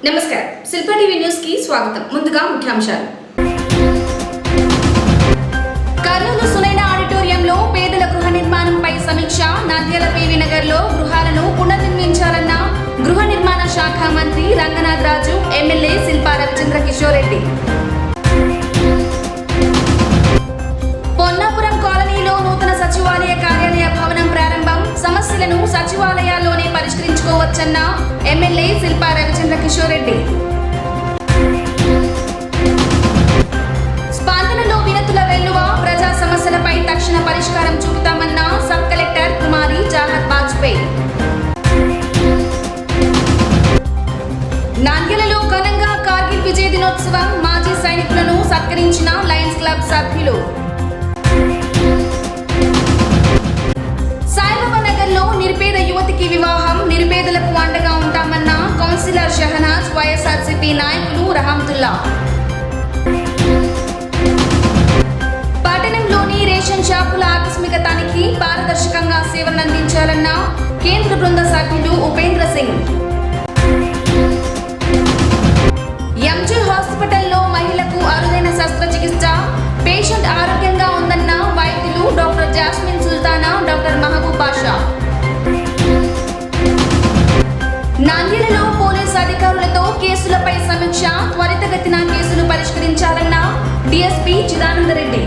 నమస్కారం Shilpa TV news కి స్వాగతం. ముందుగా ముఖ్యాంశాలు. కర్నూలు సునైనా ఆడిటోరియంలో పేదల గృహ నిర్మాణంపై సమీక్ష. నంద్యాల పీవీ నగర్ లో గృహాలను పునర్నిర్మించాలన్న గృహ నిర్మాణ శాఖ మంత్రి రంగనాథ్ రాజు, ఎమ్మెల్యే శిల్పా రవిచంద్ర కిషోర్ రెడ్డి. పొన్నాపురం కాలనీలో నూతన సచివాలయ కార్యాలయ భవనం ప్రారంభం. సమస్యలను సచివాలయాల్లోనే పరిష్కరించుకోవచ్చన్న ఎమ్మెల్యే శిల్పా రవిచంద్ర కిషోర్ రెడ్డి. స్పందనలో వినతుల వెల్లువ. ప్రజా సమస్యలపై తక్షణ పరిష్కారం చూపుతామన్న సబ్ కలెక్టర్ కుమారి జాహర్ వాజ్పేయి. నంద్యాలలో ఘనంగా కార్గిల్ విజయ దినోత్సవం. మాజీ సైనికులను సత్కరించిన లయన్స్ క్లబ్ సభ్యులు. సాయిబాబానగర్లో నిరుపేద యువతికి వివాహం. నిరుపేదలకు అండగా ఉంటామన్న కౌన్సిలర్ షహనాజ్. వైఎస్ఆర్సీపీ నాయకులు రహమతుల్లా. పట్టణంలోని రేషన్ షాపుల ఆకస్మిక తనిఖీ. పారదర్శకంగా సేవలందించాలన్న కేంద్ర బృంద సభ్యులు ఉపేంద్ర సింగ్. ఎంజే హాస్పిటల్లో మహిళకు అరుదైన శస్త్రచికిత్స. పేషెంట్ ఆరోగ్యంగా ఉందన్న వైద్యులు డాక్టర్ జాస్మిన్ సుల్తానా, డాక్టర్ మహబూబ్ బాషా. నంద్యాలలో పోలీసు అధికారులతో కేసులపై సమీక్ష. త్వరితగతిన కేసులు పరిష్కరించాలన్న డీఎస్పీ చిదానందరెడ్డి.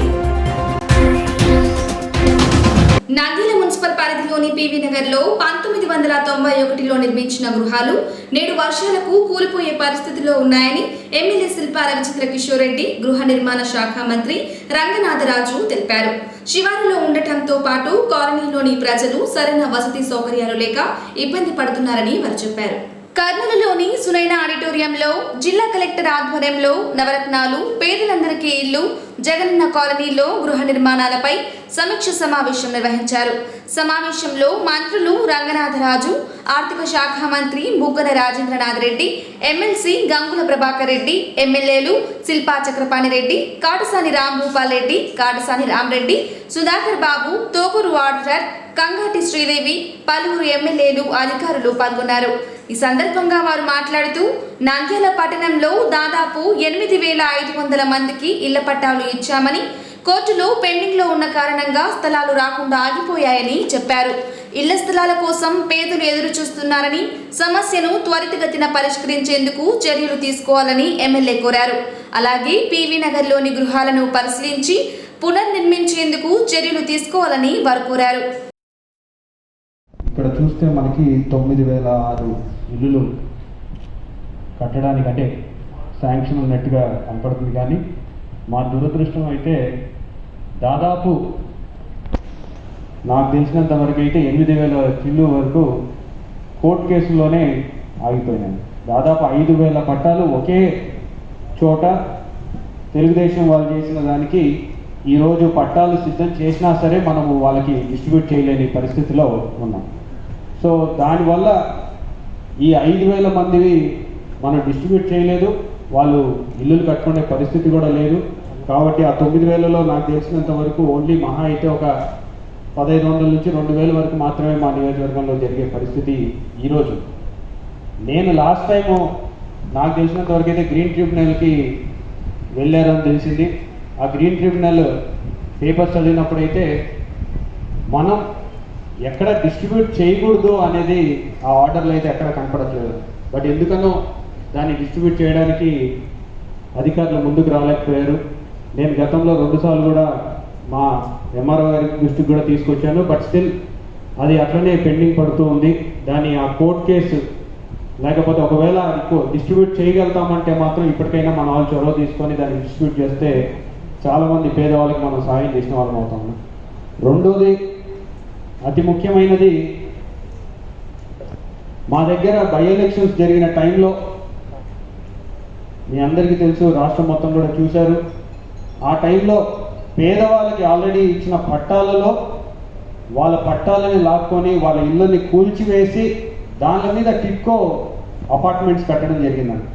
నంద్యాల మున్సిపల్ పరిధిలోని పీవీ నగర్లో 1991లో నిర్మించిన గృహాలు నేడు వర్షాలకు కూలిపోయే పరిస్థితిలో ఉన్నాయని ఎమ్మెల్యే శిల్పా రవిచంద్ర కిషోర్ రెడ్డి, గృహ నిర్మాణ శాఖ మంత్రి రంగనాథరాజు తెలిపారు. శివారులో ఉండటంతో పాటు కాలనీలోని ప్రజలు సరైన వసతి సౌకర్యాలు లేక ఇబ్బంది పడుతున్నారని వారు చెప్పారు. కర్నూలులోని సునైనా ఆడిటోరియంలో జిల్లా కలెక్టర్ ఆధ్వర్యంలో నవరత్నాలు, పేదలందరికీ ఇల్లు, జగనన్న కాలనీలో గృహ నిర్మాణాలపై సమీక్ష సమావేశం నిర్వహించారు. సమావేశంలో మంత్రులు రంగనాథరాజు, ఆర్థిక శాఖ మంత్రి బుగ్గన రాజేంద్రనాథ్ రెడ్డి, ఎమ్మెల్సీ గంగుల ప్రభాకర్ రెడ్డి, ఎమ్మెల్యేలు శిల్పా చక్రపాణి రెడ్డి, కాటసాని రాంభూపాల్ రెడ్డి, కాటసాని రామరెడ్డి, సుధాకర్ బాబు, తోకూరు ఆడిటర్ కంగాటి శ్రీదేవి, పలువురు ఎమ్మెల్యేలు, అధికారులు పాల్గొన్నారు. ఈ సందర్భంగా వారు మాట్లాడుతూ నంద్యాల పట్టణంలో దాదాపు 8,500 మందికి ఇళ్ల పట్టాలు ఇచ్చామని, కోర్టులో పెండింగ్ లో ఉన్న కారణంగా స్థలాలు రాకుండా ఆగిపోయాయని చెప్పారు. ఇళ్ల స్థలాల కోసం పేదలు ఎదురు చూస్తున్నారని, సమస్యను త్వరితగతిన పరిష్కరించేందుకు చర్యలు తీసుకోవాలని ఎమ్మెల్యే కోరారు. అలాగే పీవీ నగర్లోని గృహాలను పరిశీలించి పునర్నిర్మించేందుకు చర్యలు తీసుకోవాలని వారు కోరారు. ఇక్కడ చూస్తే మనకి 9,006 ఇల్లులు కట్టడానికి అంటే శాంక్షన్ ఉన్నట్టుగా కనపడుతుంది. కానీ మా దురదృష్టం అయితే దాదాపు నాకు తెలిసినంత వరకు అయితే 8,000 ఇల్లు వరకు కోర్టు కేసుల్లోనే ఆగిపోయినాయి. దాదాపు 5,000 పట్టాలు ఒకే చోట తెలుగుదేశం వాళ్ళు చేసిన దానికి ఈరోజు పట్టాలు సిద్ధం చేసినా సరే మనము వాళ్ళకి డిస్ట్రిబ్యూట్ చేయలేని పరిస్థితిలో ఉన్నాం. సో దానివల్ల ఈ 5,000 మందివి మనం డిస్ట్రిబ్యూట్ చేయలేదు, వాళ్ళు ఇల్లులు కట్టుకునే పరిస్థితి కూడా లేదు. కాబట్టి ఆ 9,000లో నాకు తెలిసినంత వరకు ఓన్లీ మహా అయితే ఒక 1,500 నుంచి 2,000 వరకు మాత్రమే మా నియోజకవర్గంలో జరిగే పరిస్థితి ఈరోజు. నేను లాస్ట్ టైము నాకు తెలిసినంత వరకు అయితే గ్రీన్ ట్రిబ్యునల్కి వెళ్ళారని తెలిసింది. ఆ గ్రీన్ ట్రిబ్యునల్ పేపర్స్ చదివినప్పుడైతే మనం ఎక్కడ డిస్ట్రిబ్యూట్ చేయకూడదు అనేది ఆ ఆర్డర్లో అయితే ఎక్కడ కనపడట్లేదు. బట్ ఎందుకనో దాన్ని డిస్ట్రిబ్యూట్ చేయడానికి అధికారులు ముందుకు రాలేకపోయారు. నేను గతంలో 2 సార్లు కూడా మా ఎంఆర్ఓ గారి దృష్టికి కూడా తీసుకొచ్చాను. బట్ స్టిల్ అది అట్లనే పెండింగ్ పడుతూ ఉంది. దాని ఆ కోర్టు కేసు లేకపోతే ఒకవేళ డిస్ట్రిబ్యూట్ చేయగలుగుతామంటే మాత్రం ఇప్పటికైనా మన వాళ్ళు చొరవ తీసుకొని దాన్ని డిస్ట్రిబ్యూట్ చేస్తే చాలామంది పేదవాళ్ళకి మనం సహాయం చేసిన వాళ్ళం అవుతాము. రెండోది అతి ముఖ్యమైనది, మా దగ్గర బై ఎలక్షన్స్ జరిగిన టైంలో మీ అందరికీ తెలుసు, రాష్ట్రం మొత్తం కూడా చూశారు. ఆ టైంలో పేదవాళ్ళకి ఆల్రెడీ ఇచ్చిన పట్టాలలో వాళ్ళ పట్టాలని లాక్కొని వాళ్ళ ఇళ్ళని కూల్చివేసి దాని మీద టిట్కో అపార్ట్మెంట్స్ కట్టడం జరిగిందండి.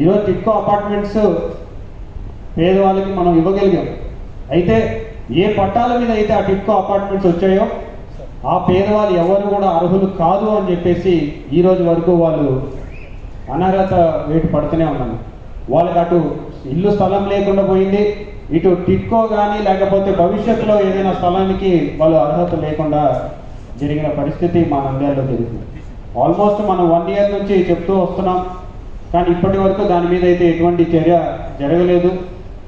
ఈరోజు టిట్కో అపార్ట్మెంట్స్ పేదవాళ్ళకి మనం ఇవ్వగలిగాం. అయితే ఏ పట్టాల మీద అయితే ఆ టిట్కో అపార్ట్మెంట్స్ వచ్చాయో ఆ పేదవాళ్ళు ఎవరు కూడా అర్హులు కాదు అని చెప్పేసి ఈ రోజు వరకు వాళ్ళు అనర్హత వేటు పడుతూనే ఉన్నాను. వాళ్ళకి అటు ఇల్లు స్థలం లేకుండా పోయింది, ఇటు టిట్కో కానీ లేకపోతే భవిష్యత్తులో ఏదైనా స్థలానికి వాళ్ళు అర్హత లేకుండా జరిగిన పరిస్థితి మా నంద్యాలలో జరుగుతుంది. ఆల్మోస్ట్ మనం 1 year నుంచి చెప్తూ వస్తున్నాం, కానీ ఇప్పటి వరకు దాని మీద అయితే ఎటువంటి చర్య జరగలేదు.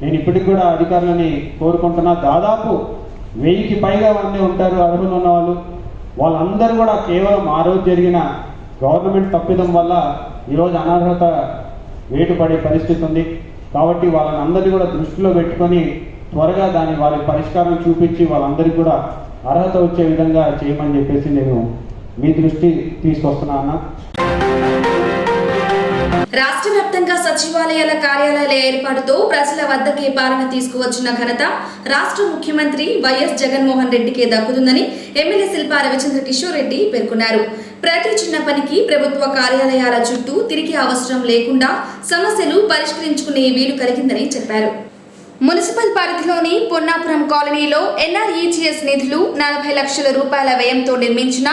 నేను ఇప్పటికి కూడా అధికారులని కోరుకుంటున్నా. దాదాపు 1000కి పైగా మంది ఉంటారు అర్హులు ఉన్న వాళ్ళు. వాళ్ళందరూ కూడా కేవలం ఆ రోజు జరిగిన గవర్నమెంట్ తప్పిదం వల్ల ఈరోజు అనర్హత వేటు పడే పరిస్థితి ఉంది. కాబట్టి వాళ్ళని అందరినీ కూడా దృష్టిలో పెట్టుకొని త్వరగా దాని వాళ్ళ పరిష్కారం చూపించి వాళ్ళందరికీ కూడా అర్హత వచ్చే విధంగా చేయమని చెప్పేసి నేను మీ దృష్టి తీసుకొస్తున్నా అన్న. రాష్ట్ర వ్యాప్తంగా సచివాలయాల కార్యాలయాల ఏర్పాటుతో ప్రజల వద్దకే పాలన తీసుకువచ్చిన ఘనత రాష్ట్ర ముఖ్యమంత్రి వైఎస్ జగన్మోహన్ రెడ్డికే దక్కుతుందని ఎమ్మెల్యే శిల్పా రవిచంద్ర కిషోర్ రెడ్డి పేర్కొన్నారు. ప్రతి చిన్న పనికి ప్రభుత్వ కార్యాలయాల చుట్టూ తిరిగే అవసరం లేకుండా సమస్యలు పరిష్కరించుకునే వీలు కలిగిందని చెప్పారు. మున్సిపల్ పరిధిలోని పొన్నాపురం కాలనీలో ఎన్ఆర్ఈజీఎస్ నిధులు 40 లక్షల రూపాయల వ్యయంతో నిర్మించిన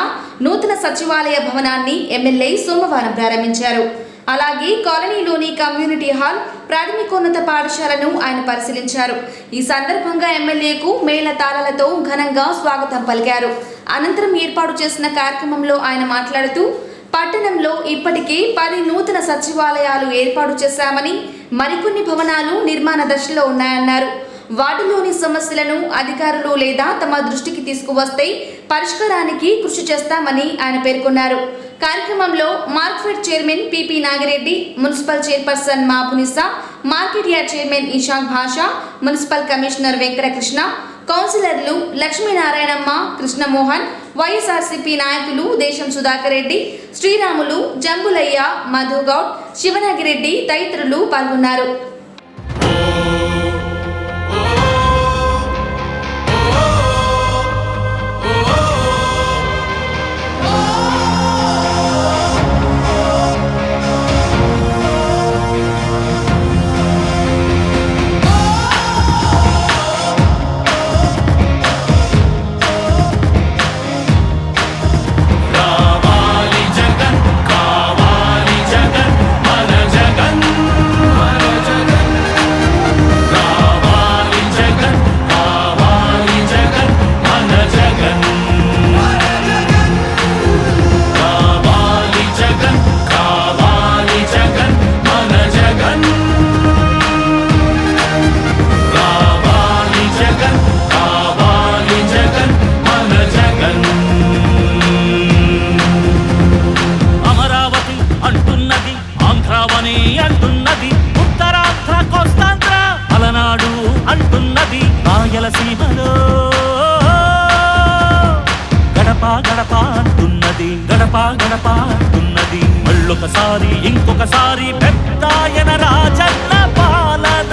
నూతన సచివాలయ భవనాన్ని ఎమ్మెల్యే సోమవారం ప్రారంభించారు. అలాగే కాలనీలోని కమ్యూనిటీ హాల్, ప్రాథమికోన్నత పాఠశాలను ఆయన పరిశీలించారు. ఈ సందర్భంగా ఎమ్మెల్యేకు మేళ తాళాలతో ఘనంగా స్వాగతం పలికారు. అనంతరం ఏర్పాటు చేసిన కార్యక్రమంలో ఆయన మాట్లాడుతూ పట్టణంలో ఇప్పటికే 10 నూతన సచివాలయాలు ఏర్పాటు చేశామని, మరికొన్ని భవనాలు నిర్మాణ దశలో ఉన్నాయన్నారు. వాటిలోని సమస్యలను అధికారులు లేదా తమ దృష్టికి తీసుకువస్తే పరిష్కారానికి కృషి చేస్తామని ఆయన పేర్కొన్నారు. కార్యక్రమంలో market chairman PP Nagireddy, municipal chairperson Mabunisa, market yard chairman Ishaq Basha, municipal commissioner Venkatakrishna, కౌన్సిలర్లు లక్ష్మీనారాయణమ్మ, కృష్ణమోహన్, వైఎస్ఆర్సీపీ నాయకులు దేశం సుధాకర్ రెడ్డి, శ్రీరాములు, జంబులయ్య, మధుగౌడ్, శివనాగిరెడ్డి తదితరులు పాల్గొన్నారు. గడపాడుతున్నది మళ్ళొకసారి ఇంకొకసారి పెద్దాయన రాజన్న పాలన.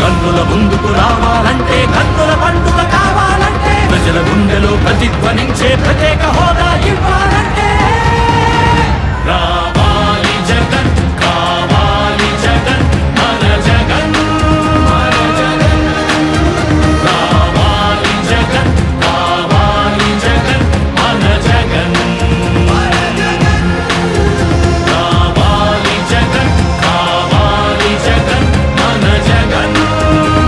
కన్నుల ముందుకు రావాలంటే, కన్నుల పండుగ కావాలంటే, ప్రజల గుండెలో ప్రతిధ్వనించే ప్రత్యేక హోదా ఇవ్వాలంటే రావాలి జగన్, కావాలి జగన్, మన జగన్, మన జగన్. రావాలి జగన్, కావాలి జగన్, మన జగన్, మన జగన్. రావాలి జగన్, కావాలి జగన్, మన జగన్,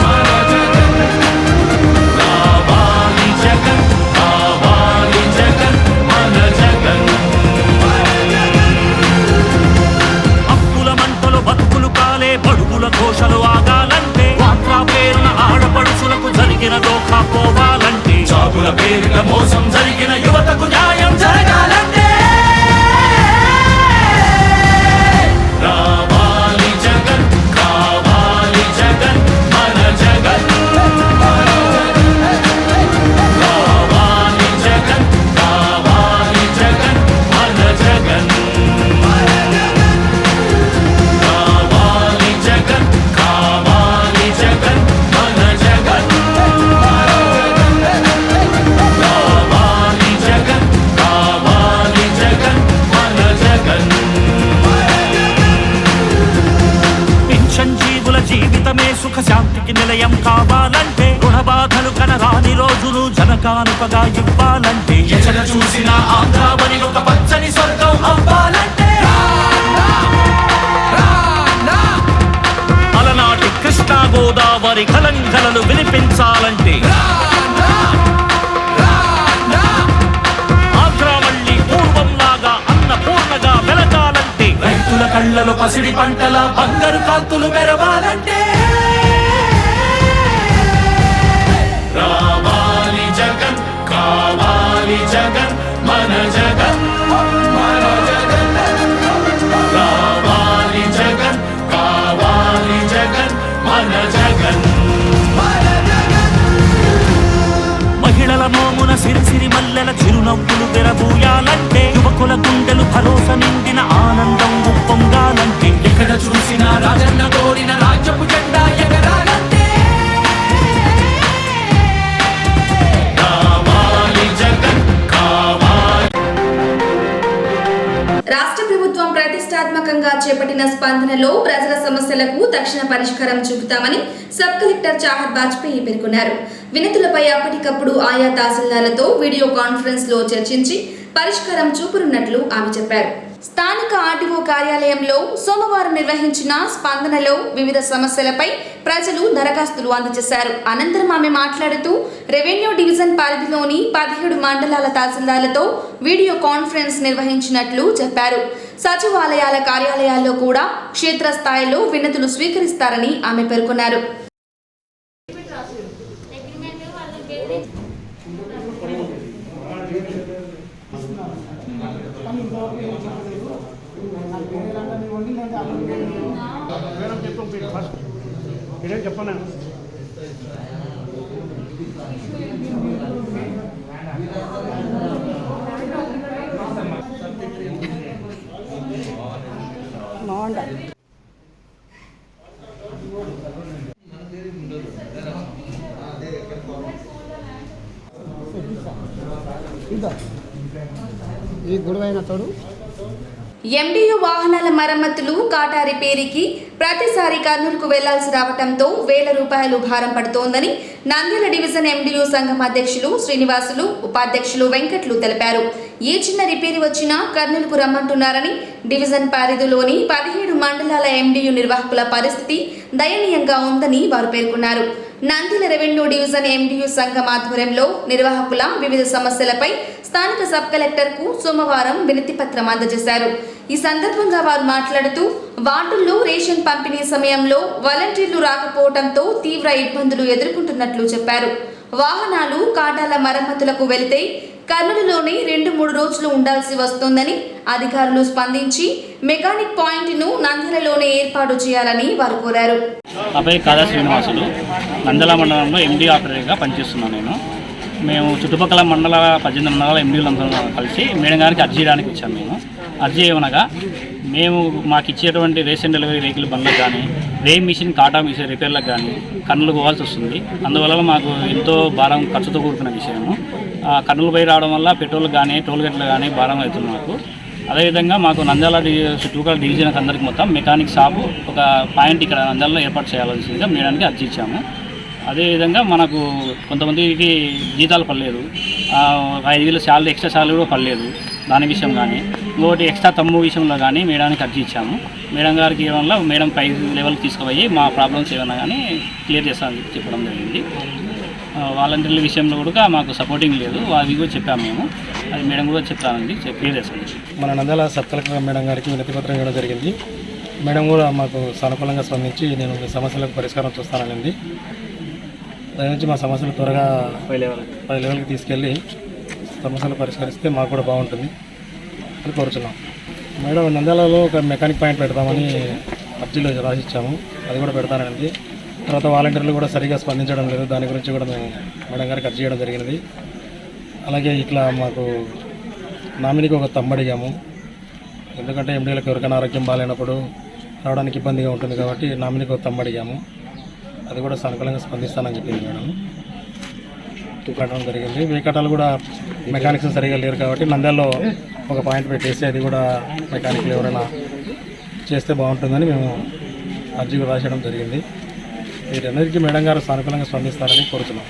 మన జగన్. రావాలి జగన్, కావాలి జగన్, మన జగన్. అప్పుల మంటలు బతుకులు కాలే, బడుగుల ఘోషలు ఆగాలంటే, వాట్లా పేరున ఆడపడుచులకు జరిగిన దోఖా పోవాలంటే, జాబుల పేరున మోసం జరిగిన యువతకు న్యాయం జరగాలంటే రావాలి జగన్, కావాలి జగన్, మన జగన్, రావాలి జగన్, కావాలి జగన్, మన జగన్, రావాలి జగన్, కావాలి జగన్, మన జగన్, రావాలి జగన్, కావాలి జగన్, మన జగన్. పింఛన్ జీవుల జీవితమే సుఖ శాంతికి నిలయం కావాలంటే, రుణ బాధలు కనరాని రోజులు జనకానుకగా ఇవ్వాలంటే, ఎక్కడ చూసినా ఆంధ్రావని ఒక పచ్చని స్వర్గం గోదావరి కలంకలలు వినిపించాలంటే ఆంధ్రావళి పూర్వంలాగా అన్నపూర్ణగా వెలగాలంటే రైతుల కళ్ళలో పసిడి పంటల బంగారు కాంతులు మెరవాలంటే రావాలి జగన్ కావాలి జగన్ మన జగన్ మన జగన్ రావాలి జగన్ కావాలి జగన్ మన జగన్ మహిళల మోమున సిరిసిరి మల్లెల చిరునవ్వులు తెరబూయాలంటే యువకుల గుండెలు భరోసా నిండిన ఆనందం ఉప్పొంగాలంటే ఎక్కడ చూసినా రాజన్న కోరిన రాజ్యపు జెండా ఎగరాలంటే కావాలి జగన్ కావాలి. రాష్ట్ర ప్రభుత్వం ప్రతిష్టాత్మకంగా చేపట్టిన స్పందనలో ప్రజల సమస్యలకు తక్షణ పరిష్కారం చూపుతామని సబ్ కలెక్టర్ చాహత్ వాజ్పేయి పేర్కొన్నారు. వినతులపై అప్పటికప్పుడు ఆయా తహసీల్దార్లతో వీడియో కాన్ఫరెన్స్ లో చర్చించి పరిష్కారం చూపనున్నట్లు ఆమె చెప్పారు. స్థానిక ఆర్డీఓ కార్యాలయంలో సోమవారం నిర్వహించిన స్పందనలో వివిధ సమస్యలపై ప్రజలు దరఖాస్తులు అందజేశారు. అనంతరం ఆమె మాట్లాడుతూ రెవెన్యూ డివిజన్ పరిధిలోని 17 మండలాల తహసీల్దార్లతో వీడియో కాన్ఫరెన్స్ నిర్వహించినట్లు చెప్పారు. సచివాలయాల కార్యాలయాల్లో కూడా క్షేత్రస్థాయిలో వినతులు స్వీకరిస్తారని ఆమె పేర్కొన్నారు. చెప్పండి ఈ గొడవైన తోడు ఎండియు వాహనాల మరమ్మతులు కాటా రిపేరీకి ప్రతిసారి కర్నూలుకు వెళ్లాల్సి రావడంతో వేల రూపాయలు భారం పడుతోందని నంద్యాల డివిజన్ ఎండియు సంఘం అధ్యక్షులు శ్రీనివాసులు, ఉపాధ్యక్షులు వెంకట్లు తెలిపారు. ఏ చిన్న రిపేరీ వచ్చినా కర్నూలుకు రమ్మంటున్నారని, డివిజన్ పరిధిలోని 17 మండలాల ఎండియు నిర్వాహకుల పరిస్థితి దయనీయంగా ఉందని వారు పేర్కొన్నారు. నంద్యాల రెవెన్యూ డివిజన్ ఎండియు సంఘం ఆధ్వర్యంలో నిర్వాహకుల వివిధ సమస్యలపై స్థానిక సబ్ కలెక్టర్కు సోమవారం వినతి పత్రం అందజేశారు. ఈ సందర్భంగా వారు మాట్లాడుతూ వార్డుల్లో రేషన్ పంపిణీ సమయంలో వాలంటీర్లు రాకపోవడంతో తీవ్ర ఇబ్బందులు ఎదుర్కొంటున్నట్లు చెప్పారు. వాహనాలు కాటాల మరమ్మతులకు వెళితే కర్నూలులోనే 2-3 రోజులు ఉండాల్సి వస్తోందని అధికారులు స్పందించి మెకానిక్ పాయింట్ను నంద్యాలలోనే ఏర్పాటు చేయాలని వారు కోరారు. అబ్బాయి కాదా శ్రీనివాసులు, నంద్యాల మండలంలో ఎండీ ఆపరేటర్గా పనిచేస్తున్నాను నేను. మేము చుట్టుపక్కల మండల 18 మండలాల ఎండీలందరూ కలిసి మేడం గారికి అర్జీ చేయడానికి వచ్చాము. మేము అర్జీ ఏమనగా మేము మాకు ఇచ్చేటువంటి రేషన్ డెలివరీ వెహికల్ బండ్లకు కానీ రేమ్ మిషన్ కాటా మిషన్ రిపేర్లకు కానీ కర్నూలు పోవాల్సి వస్తుంది. అందువల్ల మాకు ఎంతో భారం ఖర్చుతో కూడుకున్న విషయము. కర్నూలు పోయి రావడం వల్ల పెట్రోల్ కానీ టోల్ గేట్లు కానీ భారం అవుతుంది మాకు. అదేవిధంగా మాకు నంద్యాల చుట్టుపక్కల డివిజన్కి అందరికి మొత్తం మెకానిక్ షాపు ఒక పాయింట్ ఇక్కడ నంద్యాలలో ఏర్పాటు చేయాల్సిందిగా మేడానికి అర్జీ ఇచ్చాము. అదేవిధంగా మనకు కొంతమందికి జీతాలు పడలేదు, 5,000 శాలరీ ఎక్స్ట్రా శాలరీ కూడా పడలేదు. దాని విషయం కానీ ఇంకోటి ఎక్స్ట్రా తమ్ము విషయంలో కానీ మేడానికి అర్జీ ఇచ్చాము. మేడం గారికి ఇవ్వడం వల్ల మేడం పై లెవెల్కి తీసుకుపోయి మా ప్రాబ్లమ్స్ ఏమైనా కానీ క్లియర్ చేస్తామని చెప్పడం జరిగింది. వాలంటీర్ల విషయంలో కూడా మాకు సపోర్టింగ్ లేదు, అది కూడా చెప్పాము మేము. అది మేడం కూడా చెప్తానండి, క్లియర్ చేస్తాను. మన నంద్యాల సబ్ కలెక్టర్ మేడం గారికి వినతి పత్రం ఇవ్వడం జరిగింది. మేడం కూడా మాకు సానుకూలంగా స్పందించి నేను మీ సమస్యలకు పరిష్కారం చూస్తానండి. దాని నుంచి మా సమస్యలు త్వరగా పై లెవెల్కి తీసుకెళ్ళి సమస్యలు పరిష్కరిస్తే మాకు కూడా బాగుంటుంది అని కోరుచున్నాం. మేడం నంద్యాలలో ఒక మెకానిక్ పాయింట్ పెడతామని అర్జీలో రాసిచ్చాము, అది కూడా పెడతానండి. తర్వాత వాలంటీర్లు కూడా సరిగా స్పందించడం లేదు, దాని గురించి కూడా మేము మేడం గారికి అర్జీ చేయడం జరిగినది. అలాగే ఇట్లా మాకు నామినీకి ఒక తమ్మడిగాము, ఎందుకంటే ఎండీలకు ఎవరికైనా ఆరోగ్యం బాగాలేనప్పుడు రావడానికి ఇబ్బందిగా ఉంటుంది కాబట్టి నామినీకి ఒక తమ్మడిగాము, అది కూడా సానుకూలంగా స్పందిస్తానని చెప్పింది మేడం. కట్టడం జరిగింది. వేకటాలు కూడా మెకానిక్స్ సరిగా లేరు కాబట్టి నంద్యాలలో ఒక పాయింట్ పెట్టేసి అది కూడా మెకానిక్లు ఎవరైనా చేస్తే బాగుంటుందని మేము అర్జీ రాసేయడం జరిగింది. వీటన్నిటికీ మేడం గారు సానుకూలంగా స్పందిస్తారని కోరుతున్నాం.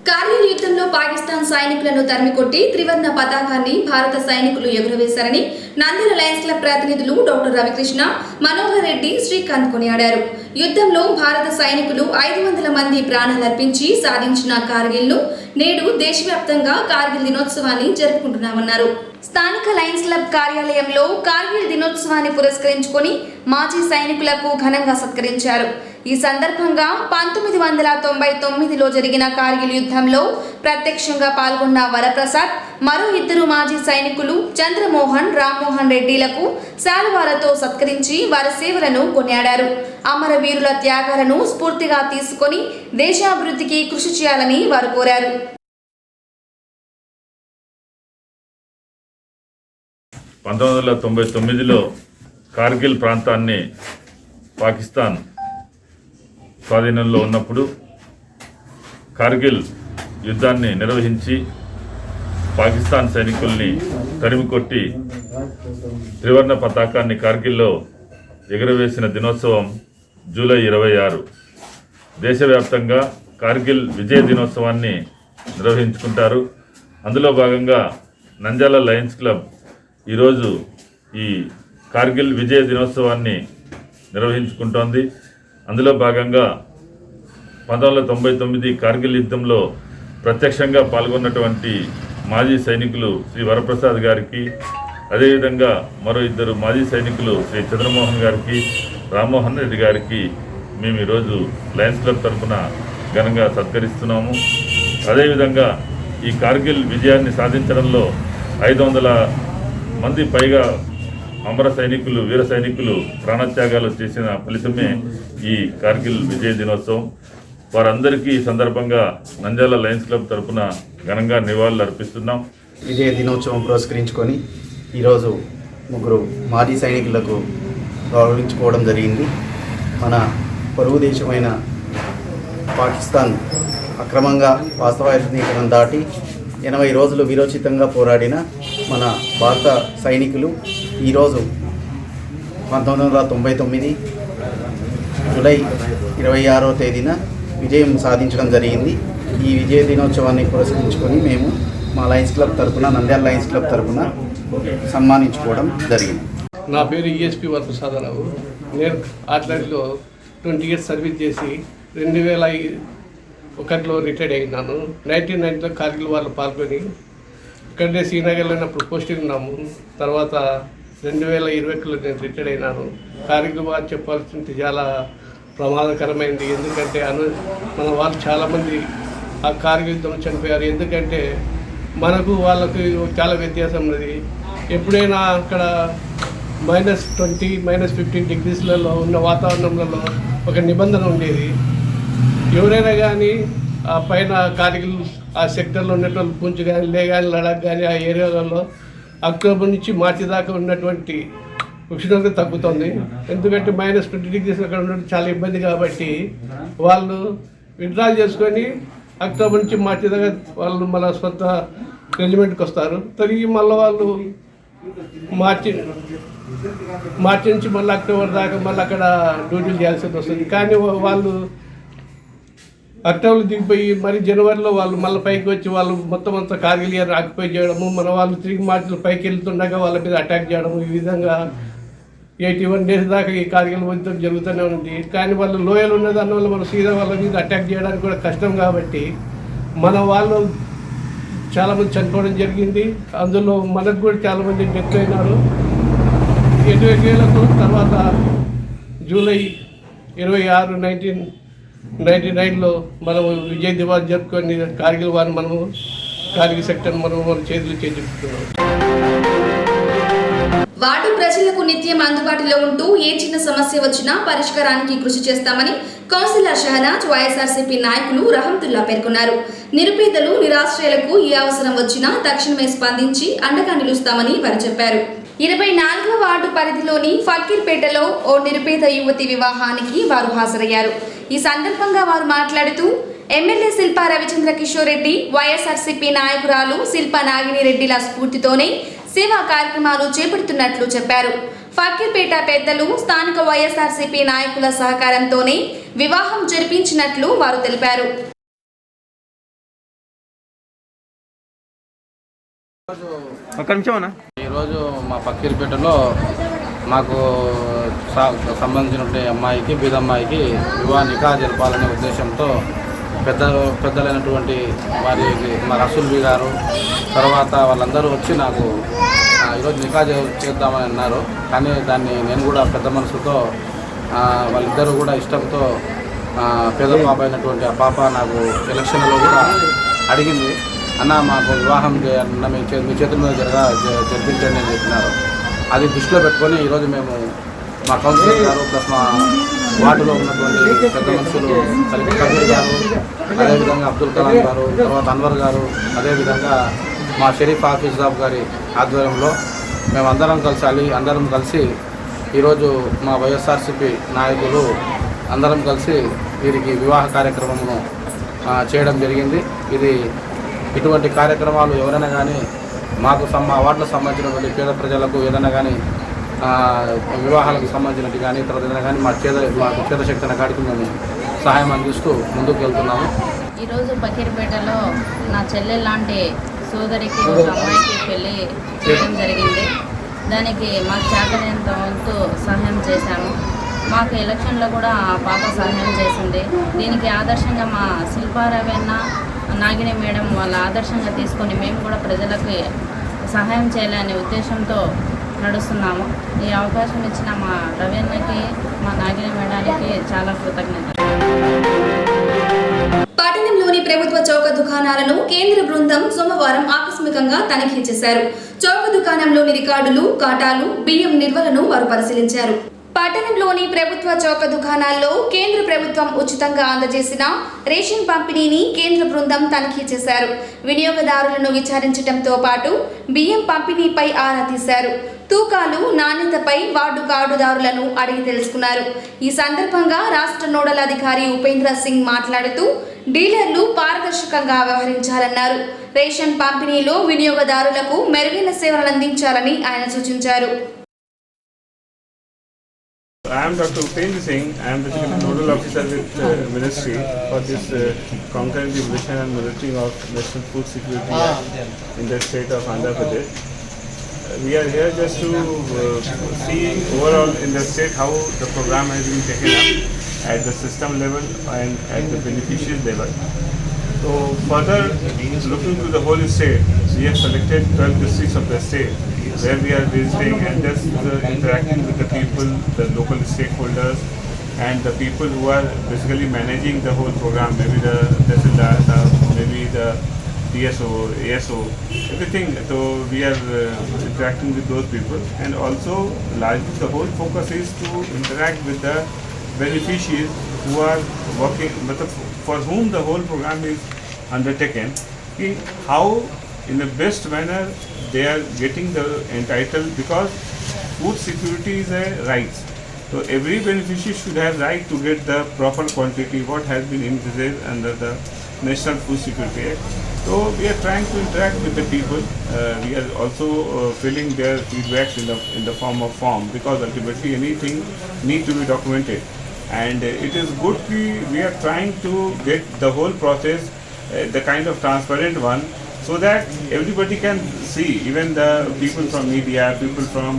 కార్గిల్ యుద్ధంలో పాకిస్తాన్ సైనికులను తరిమికొట్టి త్రివర్ణ పతాకాన్ని భారత సైనికులు ఎగురవేశారని నంద్యాల లయన్స్ క్లబ్ ప్రతినిధులు డాక్టర్ రవికృష్ణ, మనోహర్ రెడ్డి, శ్రీకాంత్ కొనియాడారు. యుద్ధంలో భారత సైనికులు 500 మంది ప్రాణాలర్పించి సాధించిన కార్గిల్ను నేడు దేశవ్యాప్తంగా కార్గిల్ దినోత్సవాన్ని జరుపుకుంటున్నామన్నారు. స్థానిక లయన్స్ క్లబ్ కార్యాలయంలో కార్గిల్ దినోత్సవాన్ని పురస్కరించుకొని మాజీ సైనికులకు ఘనంగా సత్కరించారు. ఈ సందర్భంగా 1999లో జరిగిన కార్గిల్ యుద్ధంలో ప్రత్యక్షంగా పాల్గొన్న వరప్రసాద్, మరో 2 మాజీ సైనికులు చంద్రమోహన్, రామ్మోహన్ రెడ్డిలకు శాలువాలతో సత్కరించి వారి సేవలను కొనియాడారు. అమరవీరుల త్యాగాలను స్ఫూర్తిగా తీసుకొని దేశాభివృద్ధికి కృషి చేయాలని వారు కోరారు. 1999లో కార్గిల్ ప్రాంతాన్ని పాకిస్తాన్ స్వాధీనంలో ఉన్నప్పుడు కార్గిల్ యుద్ధాన్ని నిర్వహించి పాకిస్తాన్ సైనికుల్ని తరిమికొట్టి త్రివర్ణ పతాకాన్ని కార్గిల్లో ఎగురవేసిన దినోత్సవం జూలై 26. దేశవ్యాప్తంగా కార్గిల్ విజయ దినోత్సవాన్ని నిర్వహించుకుంటారు. అందులో భాగంగా నంద్యాల లయన్స్ క్లబ్ ఈరోజు ఈ కార్గిల్ విజయ దినోత్సవాన్ని నిర్వహించుకుంటోంది. అందులో భాగంగా 1999 కార్గిల్ యుద్ధంలో ప్రత్యక్షంగా పాల్గొన్నటువంటి మాజీ సైనికులు శ్రీ వరప్రసాద్ గారికి, అదేవిధంగా మరో 2 మాజీ సైనికులు శ్రీ చంద్రమోహన్ గారికి, రామ్మోహన్ రెడ్డి గారికి మేము ఈరోజు లయన్స్ క్లబ్ తరఫున ఘనంగా సత్కరిస్తున్నాము. అదేవిధంగా ఈ కార్గిల్ విజయాన్ని సాధించడంలో 500 మంది పైగా అమర సైనికులు, వీర సైనికులు ప్రాణత్యాగాలు చేసిన ఫలితమే ఈ కార్గిల్ విజయ దినోత్సవం. వారందరికీ ఈ సందర్భంగా నంద్యాల లయన్స్ క్లబ్ తరఫున ఘనంగా నివాళులు అర్పిస్తున్నాం. విజయ దినోత్సవం పురస్కరించుకొని ఈరోజు 3 మాజీ సైనికులకు గౌరవించుకోవడం జరిగింది. మన పొరుగు దేశమైన పాకిస్తాన్ అక్రమంగా వాస్తవాధీకరణ దాటి 80 రోజులు వీరోచితంగా పోరాడిన మన భారత సైనికులు ఈరోజు 1999 జూలై 26వ తేదీన విజయం సాధించడం జరిగింది. ఈ విజయ దినోత్సవాన్ని పురస్కరించుకొని మేము మా లయన్స్ క్లబ్ తరఫున, నంద్యాల లయన్స్ క్లబ్ తరఫున సన్మానించుకోవడం జరిగింది. నా పేరు ఈఎస్పీ వరప్రసాదరావు. నేను ఆర్టిలరీలో 20 years సర్వీస్ చేసి 2001లో రిటైర్డ్ అయినాను. 1990లో కార్గిల్ వాళ్ళు పాల్గొని ఇక్కడే శ్రీనగర్లో ఉన్నప్పుడు పోస్టింగ్ ఉన్నాము. తర్వాత 2021లో నేను రిటైర్డ్ అయినాను. కార్గిల్ వాళ్ళు చెప్పాల్సింది చాలా ప్రమాదకరమైంది. ఎందుకంటే మన వాళ్ళు చాలామంది ఆ కార్గిల్ యుద్ధంలో చనిపోయారు. ఎందుకంటే మనకు వాళ్ళకు చాలా వ్యత్యాసం ఉన్నది. ఎప్పుడైనా అక్కడ -20, -15 degreesలలో ఉన్న వాతావరణంలో ఒక నిబంధన ఉండేది. ఎవరైనా కానీ ఆ పైన కార్గిల్ ఆ సెక్టర్లో ఉన్నటువంటి పూంచ్ కానీ, లే కానీ, లడాక్ కానీ ఆ ఏరియాలలో అక్టోబర్ నుంచి మార్చి దాకా ఉన్నటువంటి ఉష్ణోగ్రత తగ్గుతుంది. ఎందుకంటే -20 degrees అక్కడ ఉండడం చాలా ఇబ్బంది కాబట్టి వాళ్ళు విత్డ్రా చేసుకొని అక్టోబర్ నుంచి మార్చి దాకా వాళ్ళు మళ్ళీ స్వంత రెజిమెంట్కి వస్తారు. తిరిగి మళ్ళీ వాళ్ళు మార్చి నుంచి మళ్ళీ అక్టోబర్ దాకా మళ్ళీ అక్కడ డ్యూటీలు చేయాల్సి వస్తుంది. కానీ వాళ్ళు అక్టోబర్లో దిగిపోయి మరి జనవరిలో వాళ్ళు మళ్ళీ పైకి వచ్చి వాళ్ళు మొత్తం అంతా కార్గిల్ ఆక్యుపై చేయడము, మన వాళ్ళు తిరిగి మార్చిలో పైకి వెళ్తుండగా వాళ్ళ మీద అటాక్ చేయడము, ఈ విధంగా 81 days దాకా ఈ కార్గిల్ యుద్ధం జరుగుతూనే ఉంది. కానీ వాళ్ళు లోయలు ఉన్న దానివల్ల మనం సీదా వాళ్ళ మీద అటాక్ చేయడానికి కూడా కష్టం కాబట్టి మన వాళ్ళు చాలామంది చనిపోవడం జరిగింది. అందులో మనకు కూడా చాలామంది డెత్ అయినారు. 20 ఏళ్లకు తర్వాత జూలై 26, 1999లో మనం విజయ్ దివాస్ జరుపుకొని కార్గిల్ వారిని మనము కార్గిల్ సెక్టర్ మన చేతులు చేయించుకుంటున్నాం. వార్డు ప్రజలకు నిత్యం అందుబాటులో ఉంటూ ఏ చిన్న సమస్య వచ్చినా పరిష్కారానికి కృషి చేస్తామని కౌన్సిలర్ షహనాజ్, వైఎస్ఆర్సీపీ నాయకులు రహమతుల్లా పేర్కొన్నారు. నిరుపేదలు, నిరాశ్రయులకు ఏ అవసరం వచ్చినా తక్షణమే స్పందించి అండగా నిలుస్తామని వారు చెప్పారు. 24వ వార్డు పరిధిలోని ఫకీర్పేటలో ఓ నిరుపేద యువతి వివాహానికి వారు హాజరయ్యారు. ఈ సందర్భంగా వారు మాట్లాడుతూ ఎమ్మెల్యే శిల్పా రవిచంద్ర కిషోర్ రెడ్డి, వైఎస్ఆర్సీపీ నాయకురాలు శిల్పా నాగిని రెడ్డిల స్ఫూర్తితోనే సేవా కార్యక్రమాలు చేపడుతున్నట్లు చెప్పారు. ఫకీర్పేట పెద్దలు, స్థానిక వైఎస్ఆర్సీపీ నాయకుల సహకారంతోనే వివాహం జరిపించినట్లు వారు తెలిపారు. ఈరోజు మా పక్కీరిపేటలో మాకు సంబంధించిన అమ్మాయికి బీదమ్మాయికి నికా జరపాలనే ఉద్దేశంతో పెద్దలైనటువంటి వారికి మా రసూల్ బీ గారు తర్వాత వాళ్ళందరూ వచ్చి నాకు ఈరోజు నికా చేద్దామని అన్నారు. కానీ దాన్ని నేను కూడా పెద్ద మనసుతో వాళ్ళిద్దరూ కూడా ఇష్టంతో పేద పాప అయినటువంటి ఆ పాప నాకు ఎలక్షన్లో కూడా అడిగింది, అన్న మాకు వివాహం చేయాలన్న మీ చేతుల మీద జరిపించండి అని చెప్పినారు. అది దృష్టిలో పెట్టుకొని ఈరోజు మేము మా కౌన్సిలర్ గారు ప్లస్ మా వార్డులో ఉన్నటువంటి పెద్ద మనుషులు కబీర్ గారు, అదేవిధంగా అబ్దుల్ కలాం గారు, తర్వాత అన్వర్ గారు, అదేవిధంగా మా షరీఫ్ ఆఫీస్ సాబ్ గారి ఆధ్వర్యంలో మేమందరం కలిసి ఈరోజు మా వైఎస్ఆర్సీపీ నాయకులు అందరం కలిసి వీరికి వివాహ కార్యక్రమమును చేయడం జరిగింది. ఇటువంటి కార్యక్రమాలు ఎవరైనా కానీ మాకు మా వార్డులకు సంబంధించినటువంటి పేద ప్రజలకు ఏదైనా కానీ వివాహాలకు సంబంధించినట్టు కానీ తర్వాత ఏదైనా కానీ మాకు చేతశక్తి కాడికి మేము సహాయం అందిస్తూ ముందుకు వెళ్తున్నాము. ఈరోజు పకీర్పేటలో నా చెల్లె లాంటి సోదరికి ఒక అమ్మాయికి పెళ్ళి చేయడం జరిగింది. దానికి మాకు చేతనైనంత వంతు సహాయం చేశాము. మాకు ఎలక్షన్లో కూడా ఆ పాప సహాయం చేసింది. దీనికి ఆదర్శంగా మా శిల్పారవన్న నాగిని మేడం వాళ్ళ ఆదర్శంగా తీసుకొని మేము కూడా ప్రజలకు సహాయం చేయాలనే ఉద్దేశంతో నడుస్తున్నాము. ఈ అవకాశం ఇచ్చిన మా రవీన్నకి మా నాగిని మేడానికి చాలా కృతజ్ఞతలు. పట్టణంలోని ప్రభుత్వ చౌక దుకాణాలను కేంద్ర బృందం సోమవారం ఆకస్మికంగా తనిఖీ చేశారు. చౌక దుకాణంలోని రికార్డులు, కాటాలు, బియ్యం నిల్వలను వారు పరిశీలించారు. పట్టణంలోని ప్రభుత్వ చౌక దుకాణాల్లో కేంద్ర ప్రభుత్వం ఉచితంగా అందజేసిన రేషన్ పంపిణీని కేంద్ర బృందం తనిఖీ చేశారు. వినియోగదారులను విచారించడంతో పాటు బియ్యం పంపిణీపై ఆరా తీశారు. తూకాలు, నాణ్యతపై వార్డు కార్డుదారులను అడిగి తెలుసుకున్నారు. ఈ సందర్భంగా రాష్ట్ర నోడల్ అధికారి ఉపేంద్ర సింగ్ మాట్లాడుతూ డీలర్లు పారదర్శకంగా వ్యవహరించాలన్నారు. రేషన్ పంపిణీలో వినియోగదారులకు మెరుగైన సేవలు అందించాలని ఆయన సూచించారు. I am Dr. Upendra Singh. I am the Nodal Officer with the Ministry for this concurrent evaluation and monitoring of National Food Security Act in the state of Andhra Pradesh. We are here just to see overall in the state how the program has been taken up at the system level and at the beneficiary level. So further looking to the whole state, we have selected 12 districts of the state where we are visiting and just interacting with the people, the local stakeholders and the people who are basically managing the whole program, maybe the Tehsildar, maybe the DSO, ASO, everything. So we are interacting with those people, and also largely the whole focus is to interact with the beneficiaries who are working, for whom the whole program is undertaken, how in the best manner they are getting the entitled, because food security is a right. So every beneficiary should have right to get the proper quantity what has been envisaged under the National Food Security Act. So we are trying to interact with the people. We are also filling their feedbacks in the form of form, because ultimately anything need to be documented. And it is good we are trying to get the whole process the kind of transparent one, so that everybody can see, even the people from media, people from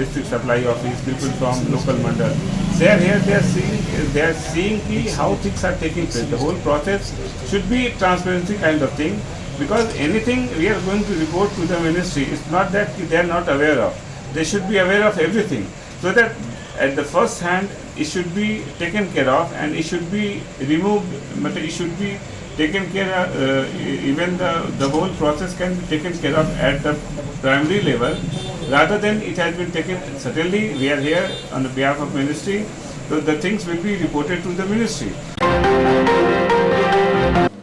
district supply office, people from local mandal, they are here, they are seeing how things are taking place. The whole process should be transparency kind of thing, because anything we are going to report to the ministry, it's not that they are not aware of. They should be aware of everything, so that at the first hand it should be taken care of, and it should be removed, but it should be taken care of, even the whole process can be taken care of at the primary level, rather than it has been taken. Certainly we are here on the behalf of ministry, so the things will be reported to the ministry.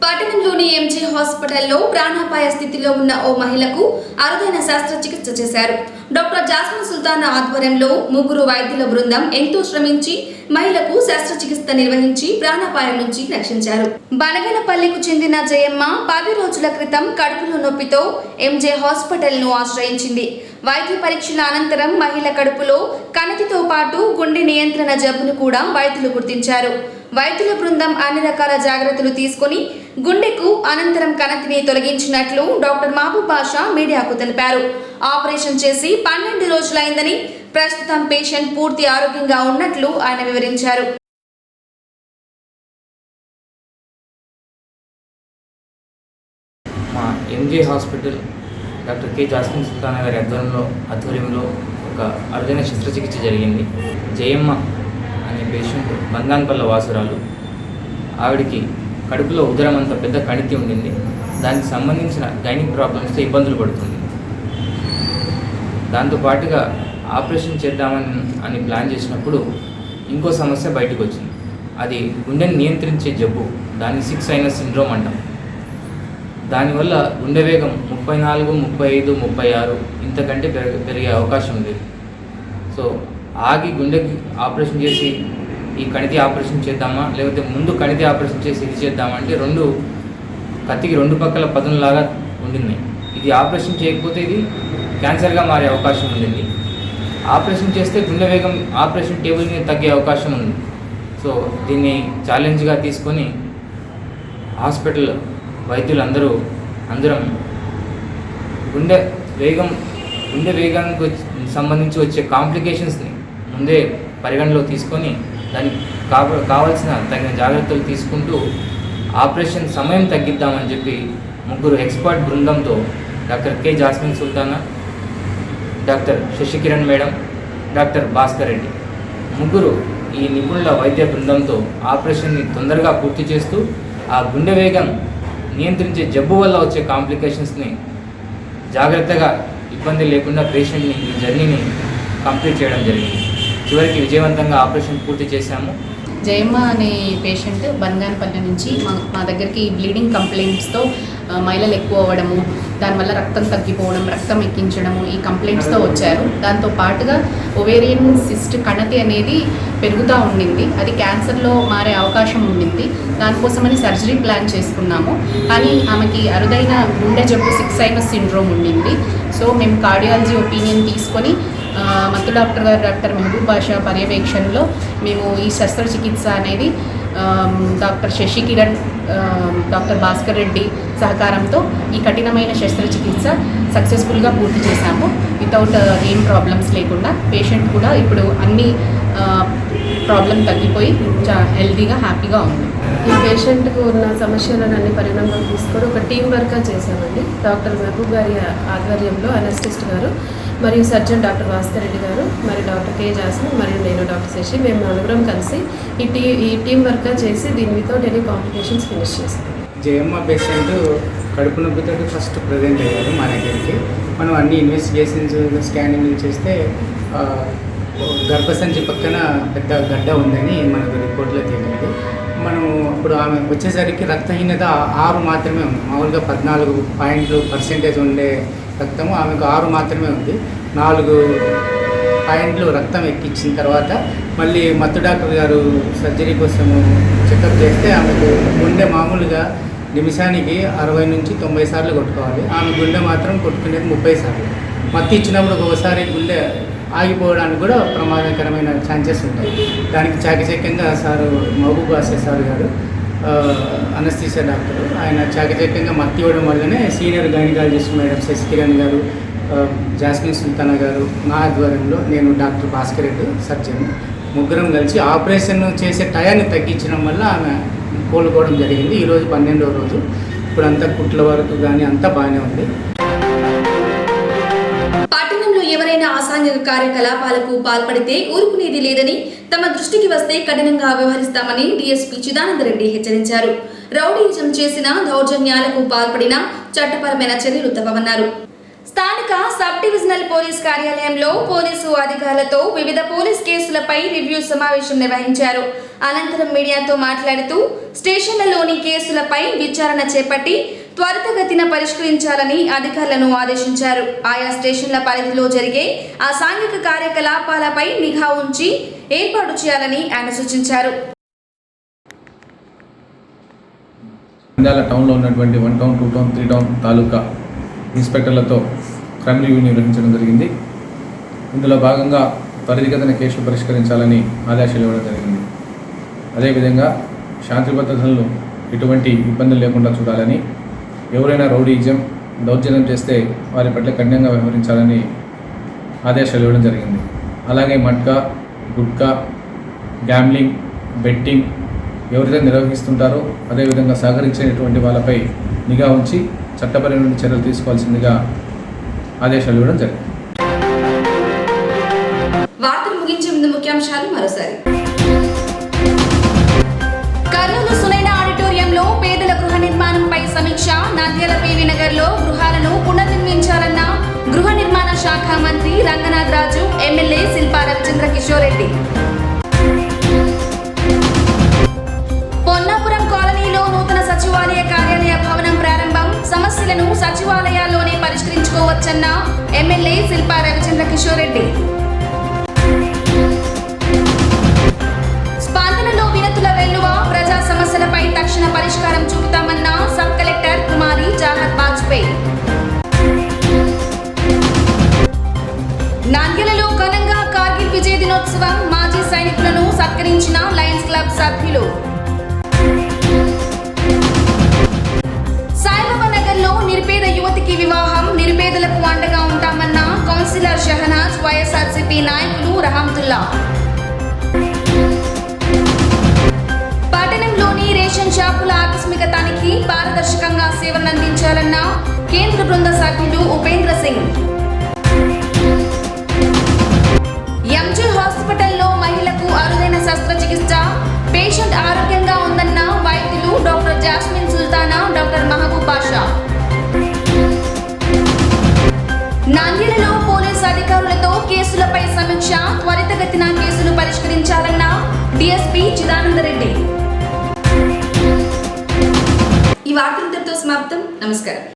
పట్టణంలోని ఎంజే హాస్పిటల్లో ప్రాణాపాయ స్థితిలో ఉన్న ఓ మహిళకు అరుదైన శస్త్రచికిత్స చేశారు. Doctor Jasmine Sultana ఆధ్వర్యంలో 3 వైద్యుల బృందం ఎంతో శ్రమించి మహిళకు శస్త్రచికిత్స నిర్వహించి ప్రాణాపాయం నుంచి రక్షించారు. బనగనపల్లికు చెందిన జయమ్మ 10 రోజుల క్రితం కడుపులో నొప్పితో ఎంజే హాస్పిటల్ను ఆశ్రయించింది. వైద్య పరీక్షల అనంతరం మహిళ కడుపులో కణతితో పాటు గుండె నియంత్రణ జబ్బును కూడా వైద్యులు గుర్తించారు. వైద్యుల బృందం అన్ని రకాల జాగ్రత్తలు తీసుకుని గుండెకు అనంతరం కణతిని తొలగించినట్లు డాక్టర్ మహబూబ్ బాషా మీడియాకు తెలిపారు. ఆపరేషన్ చేసి 12 రోజులైందని, ప్రస్తుతం పేషెంట్ పూర్తి ఆరోగ్యంగా ఉన్నట్లు ఆయన వివరించారు. మా MG hospital doctor K jasmine Sultana గారి ఆధ్వర్యంలో ఒక అరుదైన శస్త్రచికిత్స జరిగింది. జయమ్మ అనే పేషెంట్ బంగాన్పల్ల వాసురాలు. ఆవిడికి కడుపులో ఉదరం అంత పెద్ద కణితి ఉండింది. దానికి సంబంధించిన గైనిక్ ప్రాబ్లమ్స్తో ఇబ్బందులు పడుతుంది. దాంతోపాటుగా ఆపరేషన్ చేద్దామని ప్లాన్ చేసినప్పుడు ఇంకో సమస్య బయటకు వచ్చింది. అది గుండెని నియంత్రించే జబ్బు, దాన్ని 6 సైనస్ సిండ్రోమ్ అంటాం. దానివల్ల గుండె వేగం 34, 35, 36 ఇంతకంటే పెరిగే అవకాశం ఉంది. సో ఆగి గుండెకి ఆపరేషన్ చేసి ఈ కణితి ఆపరేషన్ చేద్దామా, లేకపోతే ముందు కణితి ఆపరేషన్ చేసి ఇది చేద్దామా అంటే కత్తికి 2 పక్కల పదునులాగా ఉండింది. ఇది ఆపరేషన్ చేయకపోతే ఇది క్యాన్సర్గా మారే అవకాశం ఉండింది. ఆపరేషన్ చేస్తే గుండె వేగం ఆపరేషన్ టేబుల్ మీద తగ్గే అవకాశం ఉంది. సో దీన్ని ఛాలెంజ్గా తీసుకొని హాస్పిటల్ వైద్యులందరూ అందరం గుండె వేగానికి సంబంధించి వచ్చే కాంప్లికేషన్స్ని ముందే పరిగణలో తీసుకొని దానికి కావాల్సిన తగిన జాగ్రత్తలు తీసుకుంటూ ఆపరేషన్ సమయం తగ్గిద్దామని చెప్పి 3 ఎక్స్పర్ట్ బృందంతో doctor K jasmine Sultana, doctor Sasikiran madam, doctor Bhaskar Reddy 3 ఈ నిపుణుల వైద్య బృందంతో ఆపరేషన్ని తొందరగా పూర్తి చేస్తూ ఆ గుండె వేగం నియంత్రించే జబ్బు వల్ల వచ్చే కాంప్లికేషన్స్ని జాగ్రత్తగా ఇబ్బంది లేకుండా పేషెంట్ని ఈ జర్నీని కంప్లీట్ చేయడం జరిగింది. చివరికి విజయవంతంగా ఆపరేషన్ పూర్తి చేశాము. జయమ్మ అనే పేషెంట్ బంగాన్పల్లి నుంచి మా దగ్గరికి బ్లీడింగ్ కంప్లైంట్స్తో మైలలు ఎక్కువ అవ్వడము, దానివల్ల రక్తం తగ్గిపోవడం, రక్తం ఎక్కించడము ఈ కంప్లైంట్స్తో వచ్చారు. దాంతో పాటుగా ఒవేరియన్ సిస్ట్ కణతి అనేది పెరుగుతూ ఉండింది. అది క్యాన్సర్లో మారే అవకాశం ఉండింది. దానికోసమని సర్జరీ ప్లాన్ చేసుకున్నాము. కానీ ఆమెకి అరుదైన గుండె జబ్బు 6 సైనస్ సిండ్రోమ్ ఉండింది. సో మేము కార్డియాలజీ ఒపీనియన్ తీసుకొని మత్తు డాక్టర్ గారు డాక్టర్ మహబూబ్ బాషా పర్యవేక్షణలో మేము ఈ శస్త్రచికిత్స అనేది డాక్టర్ శశికిరణ్, డాక్టర్ భాస్కర్ రెడ్డి సహకారంతో ఈ కఠినమైన శస్త్రచికిత్స సక్సెస్ఫుల్గా పూర్తి చేశాము. వితౌట్ ఏం ప్రాబ్లమ్స్ లేకుండా పేషెంట్ కూడా ఇప్పుడు అన్ని ప్రాబ్లం తగ్గిపోయి హెల్తీగా హ్యాపీగా ఉంది. ఈ పేషెంట్కు ఉన్న సమస్యలను అన్ని పరిణామాలు తీసుకొని ఒక టీం వర్క్గా చేశామండి. డాక్టర్ మహబూబ్ గారి ఆధ్వర్యంలో అనెస్టిస్ట్ గారు మరియు సర్జన్ డాక్టర్ భాస్కర్ రెడ్డి గారు, మరియు డాక్టర్ కె జాస్మిన్ మరియు నేను డాక్టర్ శశి, మేము నలుగురం కలిసి ఈ టీం వర్క్గా చేసి దీని వితౌట్ ఎనీ కాంప్లికేషన్స్ ఫినిష్ చేస్తాం. జయమ్మ పేషెంట్ కడుపు నొప్పితో ఫస్ట్ ప్రజెంట్ అయ్యారు మా దగ్గరికి. మనం అన్ని ఇన్వెస్టిగేషన్స్ స్కానింగ్లు చేస్తే గర్భసంచి పక్కన పెద్ద గడ్డ ఉందని మనకు రిపోర్ట్లో తేలింది. మనం అప్పుడు ఆమె వచ్చేసరికి రక్తహీనత 6 మాత్రమే ఉంది. మామూలుగా 14% ఉండే రక్తము ఆమెకు 6 మాత్రమే ఉంది. 4 పాయింట్లు రక్తం ఎక్కించిన తర్వాత మళ్ళీ మత్తు డాక్టర్ గారు సర్జరీ కోసము చెకప్ చేస్తే ఆమెకు గుండె మామూలుగా నిమిషానికి 60 నుంచి 90 సార్లు కొట్టుకోవాలి. ఆమె గుండె మాత్రం కొట్టుకునేది 30 సార్లు. మత్తు ఇచ్చినప్పుడు ఒకసారి గుండె ఆగిపోవడానికి కూడా ప్రమాదకరమైన ఛాన్సెస్ ఉంటాయి. దానికి చాకచక్యంగా సారు మహబూబ్ బాషా సార్ గారు అనస్థీసియా డాక్టర్, ఆయన చాకచక్యంగా మత్తు ఇవ్వడం వల్లనే సీనియర్ గైనకాలజిస్ట్ మేడం శశికిరణ్ గారు, జాస్మిన్ సుల్తానా గారు, నా ఆధ్వర్యంలో నేను డాక్టర్ భాస్కర్ రెడ్డి సర్జన్ ముగ్గురం కలిసి ఆపరేషన్ చేసే టయాన్ని తగ్గించడం వల్ల ఆమె కోలుకోవడం జరిగింది. ఈరోజు 12వ రోజు. ఇప్పుడు అంతా కుట్ల వరకు కానీ అంతా బాగానే ఉంది. పట్టణంలో ఎవరైనా అసాంఘిక కార్యకలాపాలకు పాల్పడితే ఊరుకునేది లేదని, తమ దృష్టికి వస్తే కఠినంగా వ్యవహరిస్తామని డీఎస్పీ చిదానందరెడ్డి హెచ్చరించారు. రౌడీయిజం చేసిన, దౌర్జన్యాలకు పాల్పడిన చట్టపరమైన చర్యలు తప్పవన్నారు. స్థానిక సబ్ డివిజనల్ పోలీస్ కార్యాలయంలో పోలీసు అధికారులతో వివిధ పోలీస్ కేసులపై రివ్యూ సమావేశం నిర్వహించారు. అనంతరం మీడియాతో మాట్లాడుతూ స్టేషన్లలోని కేసులపై విచారణ చేపట్టి త్వరితగతిన పరిష్కరించాలని అధికారులను ఆదేశించారు. ఆయా స్టేషన్ల పరిధిలో జరిగే అసాంఘిక కార్యకలాపాలపై నిఘా ఉంచి ఏర్పాటు చేయాలని ఆయన సూచించారు. నంద్యాల టౌన్లో ఉన్నటువంటి 1 టౌన్, 2 టౌన్, 3 టౌన్ తాలూకా ఇన్స్పెక్టర్లతో క్రైమ్ రివ్యూ నిర్వహించడం జరిగింది. ఇందులో భాగంగా త్వరితగతిన కేసులు పరిష్కరించాలని ఆదేశాలు ఇవ్వడం జరిగింది. అదేవిధంగా శాంతి భద్రతలను ఎటువంటి ఇబ్బందులు లేకుండా చూడాలని, ఎవరైనా రౌడీయిజం దౌర్జన్యం చేస్తే వారి పట్ల కఠినంగా వ్యవహరించాలని ఆదేశాలు ఇవ్వడం జరిగింది. అలాగే మట్కా, గుట్కా, గ్యామ్లింగ్, బెట్టింగ్ ఎవరైతే నిర్వహిస్తుంటారో అదేవిధంగా సహకరించేటువంటి వాళ్ళపై నిఘా ఉంచి చట్టపరమైన చర్యలు తీసుకోవాల్సిందిగా ఆదేశాలు ఇవ్వడం జరిగింది. వార్తలు ముగించే ముందు ముఖ్యాంశాలు మరోసారి. కర్నూలు సునైన ఆడిటోరియంలో పేదల గృహ నిర్మాణంపై సమీక్ష. నంద్యాల పీవీ నగర్లో గృహాలను పునర్నిర్మించాలన్న గృహ నిర్మాణ శాఖ మంత్రి రంగనాథ్ రాజు, ఎమ్మెల్యే శిల్పా రవిచంద్ర కిషోర్ రెడ్డి. పొన్నాపురం కాలనీలో నూతన సచివాలయ కార్యాలయ భవనం ప్రారంభం. సమస్యలను సచివాలయాల్లోనే పరిష్కరించుకోవచ్చన్న ఎమ్మెల్యే శిల్పా రవిచంద్ర కిషోర్ రెడ్డి. స్పందనలో వినతుల వెల్లువ. ప్రజా సమస్యలపై తక్షణ పరిష్కారం చూపుతామన్న సబ్ కలెక్టర్ కుమారి చాహత్ వాజ్పేయి. నంద్యాలలో ఘనంగా కార్గిల్ విజయ దినోత్సవం. మాజీ సైనికులను సత్కరించిన లయన్స్ క్లబ్ సభ్యులు. సాయిబాబా నగర్లో నిరుపేద యువతికి వివాహం. నిరుపేదలకు అండగా ఉంటామన్న కౌన్సిలర్ షహనాజ్, వైఎస్ఆర్సీపీ నాయకులు రహమతుల్లా. పట్టణంలోని రేషన్ షాపుల ఆకస్మిక తనిఖీ. పారదర్శకంగా సేవలందించాలన్న కేంద్ర బృంద సభ్యులు ఉపేంద్ర సింగ్. ఎంజే హాస్పిటల్లో మహిళకు అరుదైన శస్త్రచికిత్స. పేషెంట్ ఆరోగ్యంగా ఉందన్న వైద్యులు డాక్టర్ జాస్మిన్ సుల్తానా, డాక్టర్ మహబూబ్ బాషా. నంద్యాలలో పోలీసు అధికారులతో కేసులపై సమీక్ష. త్వరితగతిన కేసులు పరిష్కరించాలన్న డీఎస్పీ చిదానందరెడ్డి. ఈ వార్తలతో సమాప్తం. నమస్కారం.